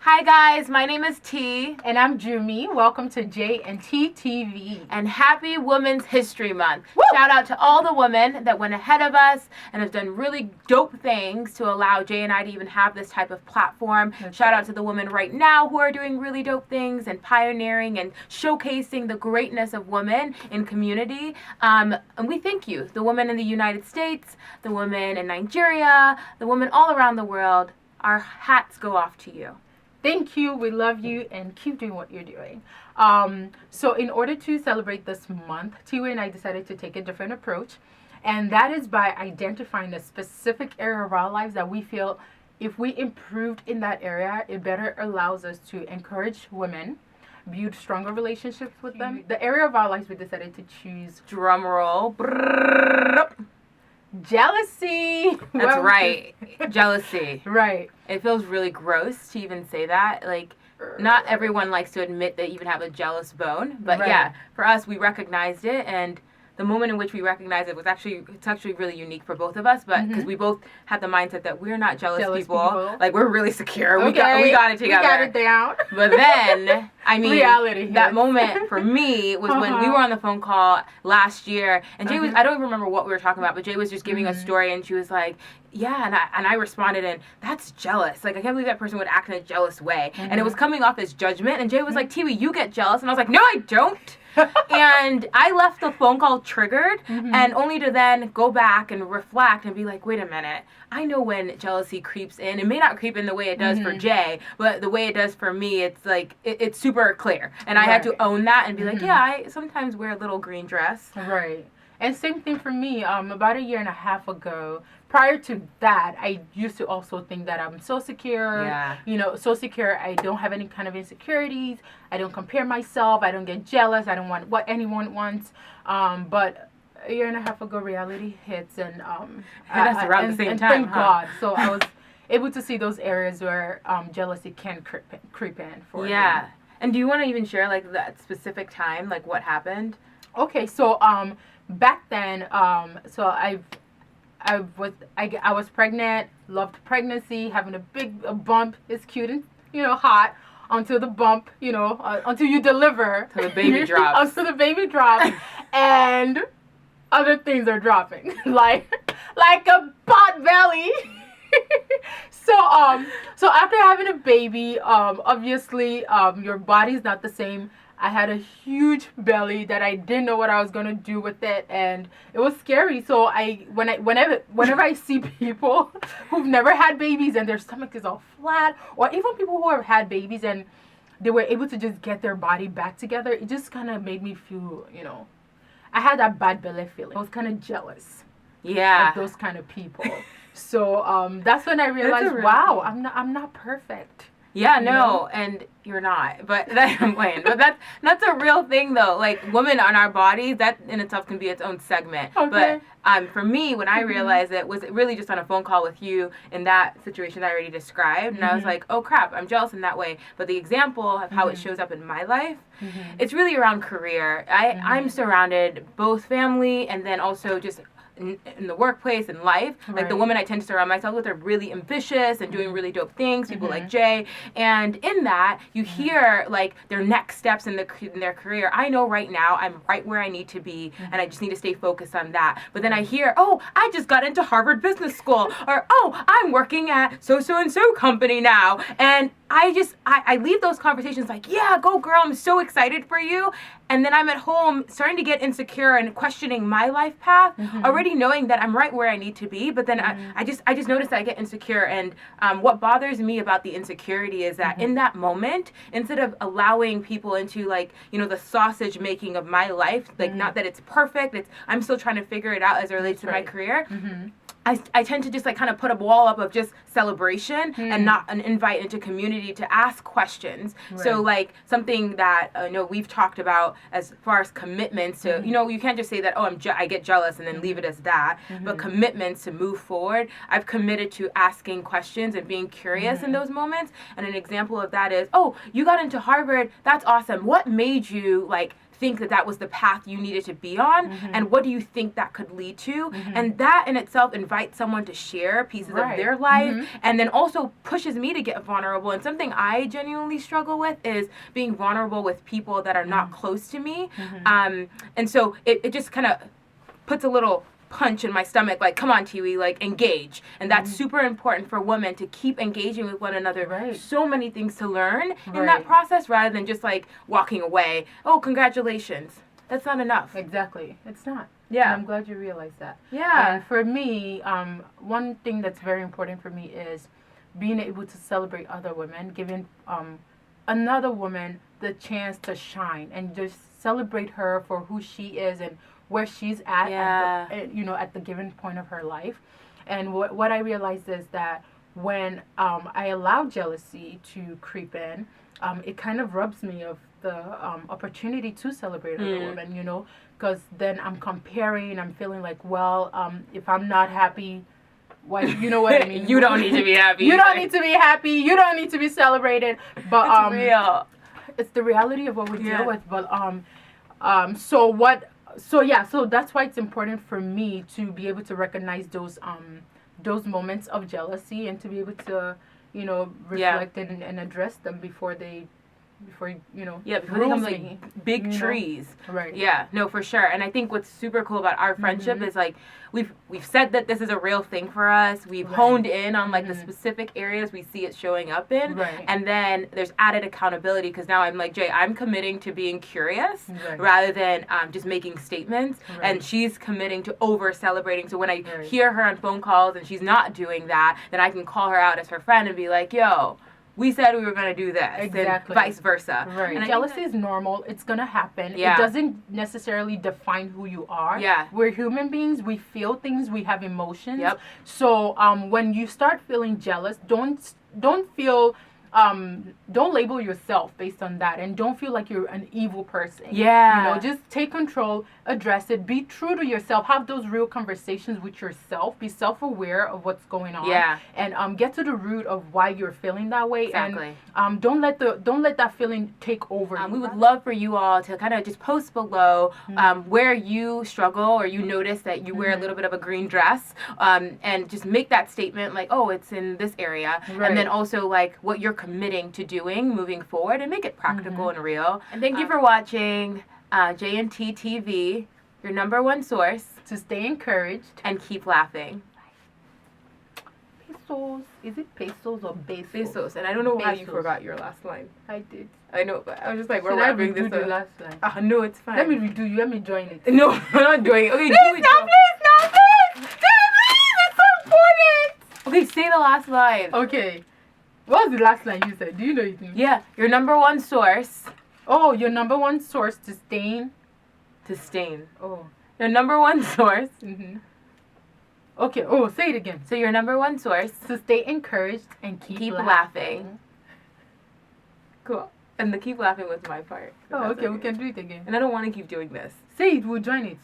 Hi guys, my name is T. And I'm Jumi. Welcome to JayT TV. And happy Women's History Month. Woo! Shout out to all the women that went ahead of us and have done really dope things to allow Jay and I to even have this type of platform. Shout out to the women right now who are doing really dope things and pioneering and showcasing the greatness of women in community. And we thank you, the women in the United States, the women in Nigeria, the women all around the world. Our hats go off to you. Thank you. We love you and keep doing what you're doing. So in order to celebrate this month, Tiwa and I decided to take a different approach. And that is by identifying a specific area of our lives that we feel if we improved in that area, it better allows us to encourage women, build stronger relationships with them. The area of our lives we decided to choose. Drum roll. Jealousy. That's right. Jealousy. Right. It feels really gross to even say that. Like, not everyone likes to admit they even have a jealous bone. But Right. yeah, for us, we recognized it. And the moment in which we recognized it was actually really unique for both of us. But because we both had the mindset that we're not jealous people. Like, we're really secure. We got it together. We got it down. But then, I mean, reality that moment for me was when we were on the phone call last year, and Jay was, I don't even remember what we were talking about, but Jay was just giving a story, and she was like, yeah, and I responded, and that's jealous. Like, I can't believe that person would act in a jealous way. And it was coming off as judgment, and Jay was like, Tiwi, you get jealous. And I was like, no, I don't. And I left the phone call triggered, and only to then go back and reflect and be like, wait a minute. I know when jealousy creeps in. It may not creep in the way it does for Jay, but the way it does for me, it's like, it's super clear. And I had to own that and be like, yeah, I sometimes wear a little green dress. Right. And same thing for me. About a year and a half ago, prior to that, I used to also think that I'm so secure. Yeah. You know, so secure. I don't have any kind of insecurities. I don't compare myself. I don't get jealous. I don't want what anyone wants. But a year and a half ago, reality hits, and that's around the same time. Thank God. So I was able to see those areas where jealousy can creep in for me. And do you want to even share like that specific time, like what happened? Okay, so back then, so I was pregnant, loved pregnancy, having a bump is cute and hot until the bump, until you deliver. Until the baby drops. Until the baby drops, and other things are dropping, like a pot belly. So after having a baby, obviously your body's not the same. I had a huge belly that I didn't know what I was gonna do with it, and it was scary. So whenever I see people who've never had babies and their stomach is all flat, or even people who have had babies and they were able to just get their body back together, it just kind of made me feel, I had that bad belly feeling. I was kind of jealous. Yeah. Of those kind of people. So that's when I realized, wow, I'm not perfect. Yeah, no, and you're not. But I'm playing. But that's a real thing, though. Like, women on our bodies, that in itself can be its own segment. Okay. But for me, when I realized it, was really just on a phone call with you in that situation that I already described. And I was like, oh, crap, I'm jealous in that way. But the example of how it shows up in my life, it's really around career. I'm surrounded both family and then also just in the workplace and life. Like, the women I tend to surround myself with are really ambitious and doing really dope things, people like Jay, and in that you hear like their next steps in their career. I know right now I'm right where I need to be, and I just need to stay focused on that. But then I hear, oh, I just got into Harvard Business School, or oh, I'm working at so and so company now, and I leave those conversations like, yeah, go girl, I'm so excited for you. And then I'm at home starting to get insecure and questioning my life path, already knowing that I'm right where I need to be. But then I just notice that I get insecure. And what bothers me about the insecurity is that in that moment, instead of allowing people into like, the sausage making of my life, like not that it's perfect, I'm still trying to figure it out as it relates to my career. I tend to just like kind of put a wall up of just celebration and not an invite into community to ask questions. So like something that I know we've talked about as far as commitments to, you can't just say that, oh, I get jealous and then leave it as that, but commitments to move forward. I've committed to asking questions and being curious in those moments. And an example of that is, oh, you got into Harvard. That's awesome. What made you like think that was the path you needed to be on, and what do you think that could lead to? And that in itself invites someone to share pieces of their life, and then also pushes me to get vulnerable. And something I genuinely struggle with is being vulnerable with people that are not close to me. And so it just kind of puts a little punch in my stomach, like, come on, Tiwi, like, engage. And that's super important for women, to keep engaging with one another. So many things to learn in that process, rather than just like walking away. Oh, congratulations. That's not enough. Exactly. It's not. Yeah. And I'm glad you realized that. Yeah. And for me, one thing that's very important for me is being able to celebrate other women, giving another woman the chance to shine, and just celebrate her for who she is and where she's at, at the given point of her life. And what I realized is that when I allow jealousy to creep in, it kind of robs me of the opportunity to celebrate other women, because then I'm comparing, I'm feeling like, well, if I'm not happy, why, you know what I mean? You don't need to be happy. You don't need to be happy. You don't need to be celebrated. But it's real. It's the reality of what we deal with. But so that's why it's important for me to be able to recognize those moments of jealousy, and to be able to reflect and address them before they become like big trees. Right. Yeah, no, for sure. And I think what's super cool about our friendship is like we've said that this is a real thing for us. We've honed in on like the specific areas we see it showing up in. Right. And then there's added accountability, because now I'm like, Jay, I'm committing to being curious rather than just making statements. And she's committing to over celebrating. So when I hear her on phone calls and she's not doing that, then I can call her out as her friend and be like, yo, we said we were going to do this. Exactly. And vice versa. Right. And jealousy is normal. It's going to happen. Yeah. It doesn't necessarily define who you are. Yeah. We're human beings. We feel things. We have emotions. Yep. So when you start feeling jealous, don't feel... don't label yourself based on that, and don't feel like you're an evil person. Yeah. Just take control, address it, be true to yourself, have those real conversations with yourself, be self-aware of what's going on. Yeah. And get to the root of why you're feeling that way. Exactly. And don't let that feeling take over. We would love for you all to kind of just post below where you struggle, or you notice that you wear a little bit of a green dress, and just make that statement like, oh, it's in this area. And then also like what you're committing to doing moving forward, and make it practical and real. And thank you for watching JayT TV, your #1 source to stay encouraged and keep laughing. Pesos. Is it pesos or pesos? Pesos. And I don't know how you forgot your last line. I did. I know, but I was just like, we're Should I wrapping redo this the up. last line? No, it's fine. Let me redo you. Let me join it. No, we're not doing it. Okay, Please, do it. please. It's so important. Okay, say the last line. Okay. What was the last line you said? Do you know it? Yeah, your #1 source. Oh, your #1 source to stain. To stain. Oh. Your #1 source. Okay. Oh, say it again. So your #1 source. To stay encouraged and keep laughing. Cool. And the keep laughing was my part. Oh, okay. We can do it again. And I don't want to keep doing this. Say it. We'll join it.